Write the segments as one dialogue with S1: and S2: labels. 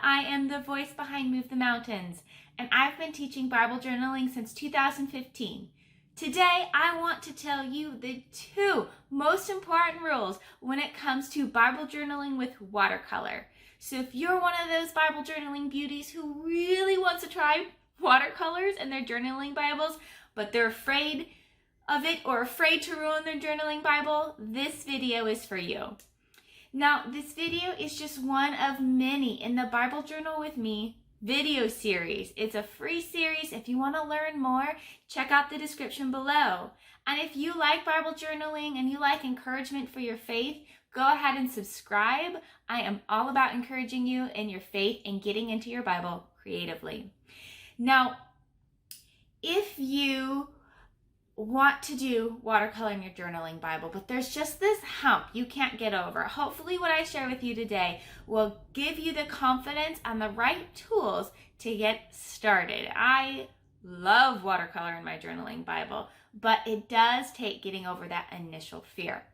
S1: I am the voice behind Move the Mountains, and I've been teaching Bible journaling since 2015. Today, I want to tell you the 2 most important rules when it comes to Bible journaling with watercolor. So if you're one of those Bible journaling beauties who really wants to try watercolors in their journaling Bibles, but they're afraid of it or afraid to ruin their journaling Bible, this video is for you. Now, this video is just one of many in the Bible Journal with Me video series. It's a free series. If you want to learn more, check out the description below. And if you like Bible journaling and you like encouragement for your faith, go ahead and subscribe. I am all about encouraging you in your faith and getting into your Bible creatively. Now, if you want to do watercolor in your journaling Bible, but there's just this hump you can't get over, hopefully what I share with you today will give you the confidence and the right tools to get started. I love watercolor in my journaling Bible, but it does take getting over that initial fear.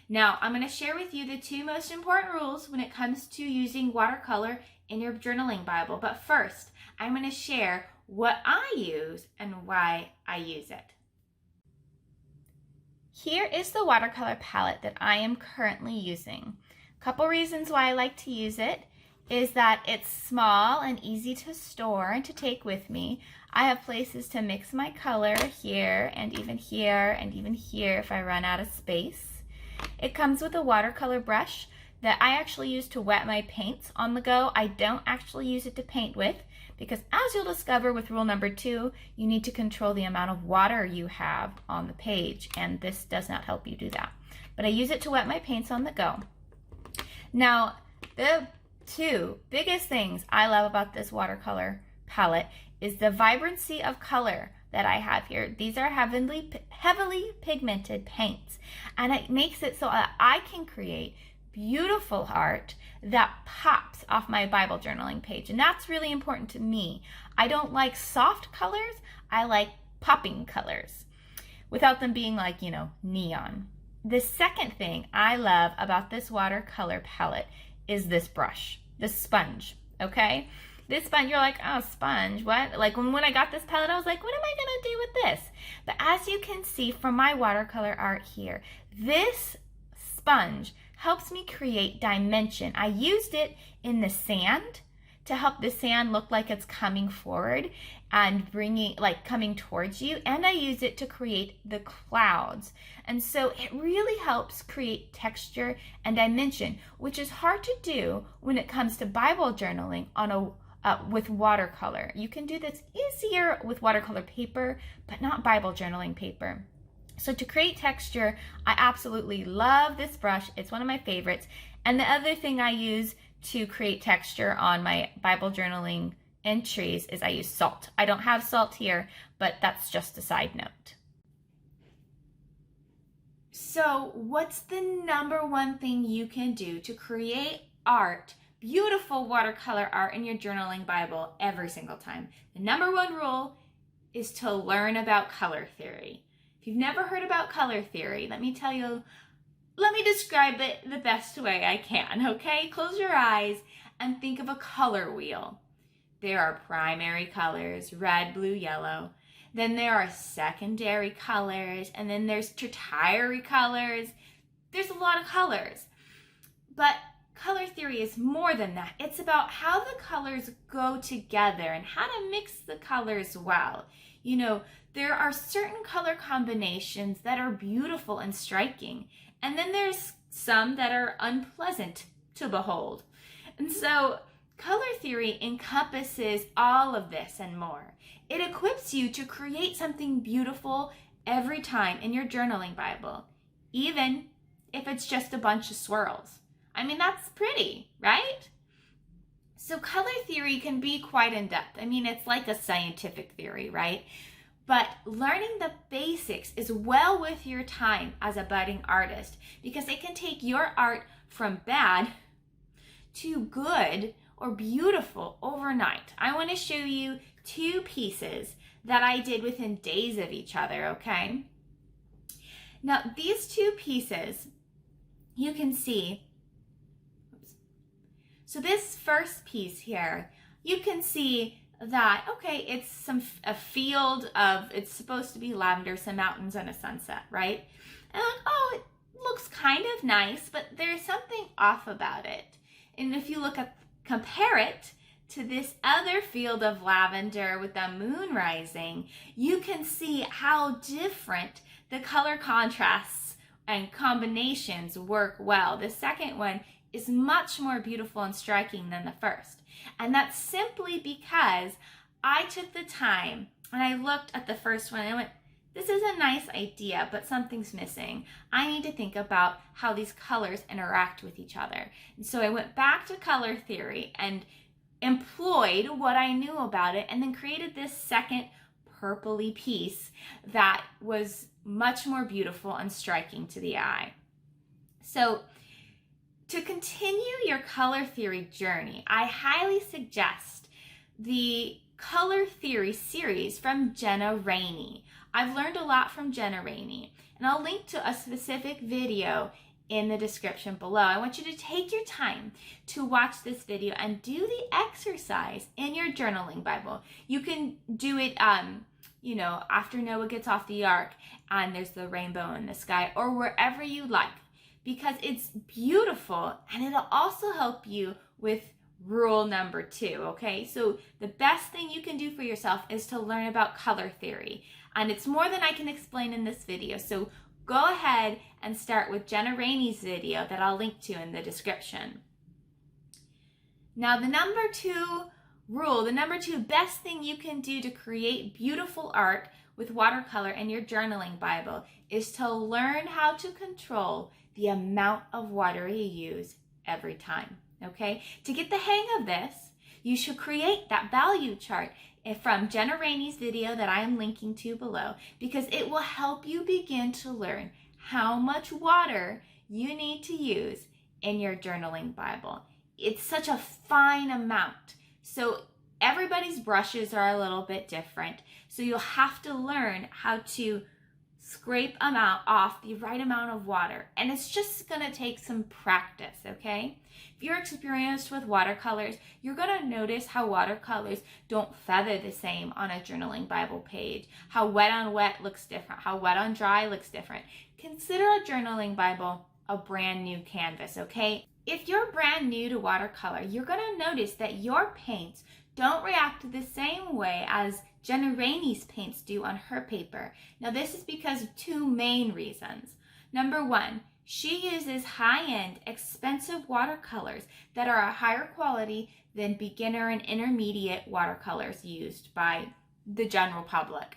S1: Now, I'm going to share with you the 2 most important rules when it comes to using watercolor in your journaling Bible. But first, I'm going to share what I use and why I use it. Here is the watercolor palette that I am currently using. A couple reasons why I like to use it is that it's small and easy to store and to take with me. I have places to mix my color here and even here and even here if I run out of space. It comes with a watercolor brush that I actually use to wet my paints on the go. I don't actually use it to paint with because, as you'll discover with rule number 2, you need to control the amount of water you have on the page, and this does not help you do that. But I use it to wet my paints on the go. Now, the 2 biggest things I love about this watercolor palette is the vibrancy of color that I have here. These are heavily pigmented paints, and it makes it so that I can create beautiful art that pops off my Bible journaling page. And that's really important to me. I don't like soft colors. I like popping colors without them being like, neon. The second thing I love about this watercolor palette is this brush, this sponge, okay? This sponge, you're like, oh, sponge, what? Like when I got this palette, I was like, what am I gonna do with this? But as you can see from my watercolor art here, this sponge helps me create dimension. I used it in the sand to help the sand look like it's coming forward and coming towards you. And I use it to create the clouds. And so it really helps create texture and dimension, which is hard to do when it comes to Bible journaling with watercolor. You can do this easier with watercolor paper, but not Bible journaling paper. So to create texture, I absolutely love this brush. It's one of my favorites. And the other thing I use to create texture on my Bible journaling entries is I use salt. I don't have salt here, but that's just a side note. So what's the number 1 thing you can do to create art, beautiful watercolor art in your journaling Bible every single time? The number 1 rule is to learn about color theory. If you've never heard about color theory, let me describe it the best way I can, okay? Close your eyes and think of a color wheel. There are primary colors, red, blue, yellow. Then there are secondary colors, and then there's tertiary colors. There's a lot of colors. But color theory is more than that. It's about how the colors go together and how to mix the colors well. There are certain color combinations that are beautiful and striking, and then there's some that are unpleasant to behold. And so color theory encompasses all of this and more. It equips you to create something beautiful every time in your journaling Bible, even if it's just a bunch of swirls. I mean, that's pretty, right? So color theory can be quite in-depth. I mean, it's like a scientific theory, right? But learning the basics is well worth your time as a budding artist because it can take your art from bad to good or beautiful overnight. I want to show you 2 pieces that I did within days of each other, okay? Now, these 2 pieces, you can see So this first piece here, you can see that, okay, it's a field of, it's supposed to be lavender, some mountains and a sunset, right? And like, oh, it looks kind of nice, but there's something off about it. And if you compare it to this other field of lavender with the moon rising, you can see how different the color contrasts and combinations work well. The second one is much more beautiful and striking than the first. And that's simply because I took the time and I looked at the first one and I went, this is a nice idea, but something's missing. I need to think about how these colors interact with each other. And so I went back to color theory and employed what I knew about it and then created this second purpley piece that was much more beautiful and striking to the eye. So to continue your color theory journey, I highly suggest the color theory series from Jenna Rainey. I've learned a lot from Jenna Rainey, and I'll link to a specific video in the description below. I want you to take your time to watch this video and do the exercise in your journaling Bible. You can do it, after Noah gets off the ark and there's the rainbow in the sky, or wherever you like, because it's beautiful and it'll also help you with rule number 2, okay? So the best thing you can do for yourself is to learn about color theory. And it's more than I can explain in this video. So go ahead and start with Jenna Rainey's video that I'll link to in the description. Now the number 2 rule, the number 2 best thing you can do to create beautiful art with watercolor in your journaling Bible is to learn how to control the amount of water you use every time, okay? To get the hang of this, you should create that value chart from Jenna Rainey's video that I am linking to below, because it will help you begin to learn how much water you need to use in your journaling Bible. It's such a fine amount. So everybody's brushes are a little bit different. So you'll have to learn how to scrape off the right amount of water. And it's just gonna take some practice, okay? If you're experienced with watercolors, you're gonna notice how watercolors don't feather the same on a journaling Bible page. How wet on wet looks different, how wet on dry looks different. Consider a journaling Bible a brand new canvas, okay? If you're brand new to watercolor, you're gonna notice that your paints don't react the same way as Jenna Rainey's paints do on her paper. Now this is because of 2 main reasons. Number 1, she uses high-end, expensive watercolors that are a higher quality than beginner and intermediate watercolors used by the general public.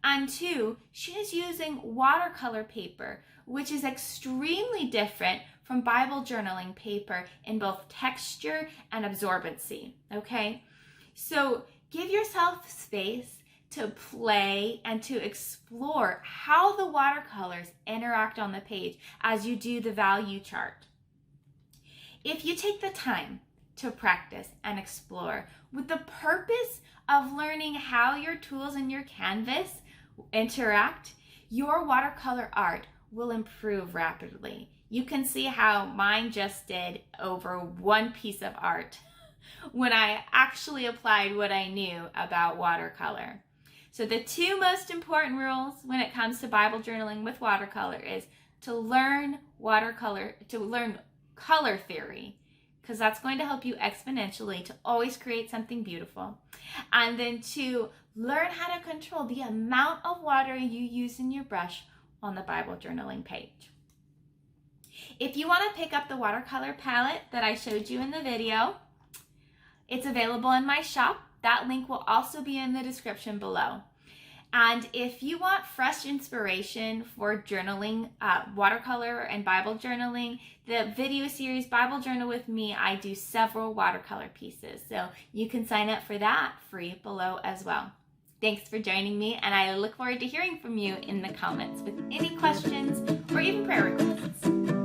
S1: And 2, she is using watercolor paper, which is extremely different from Bible journaling paper in both texture and absorbency, okay? So give yourself space to play and to explore how the watercolors interact on the page as you do the value chart. If you take the time to practice and explore with the purpose of learning how your tools and your canvas interact, your watercolor art will improve rapidly. You can see how mine just did over 1 piece of art when I actually applied what I knew about watercolor. So the 2 most important rules when it comes to Bible journaling with watercolor is to learn color theory, because that's going to help you exponentially to always create something beautiful. And then to learn how to control the amount of water you use in your brush on the Bible journaling page. If you want to pick up the watercolor palette that I showed you in the video, it's available in my shop. That link will also be in the description below. And if you want fresh inspiration for journaling, watercolor and Bible journaling, the video series Bible Journal with Me, I do several watercolor pieces. So you can sign up for that free below as well. Thanks for joining me, and I look forward to hearing from you in the comments with any questions or even prayer requests.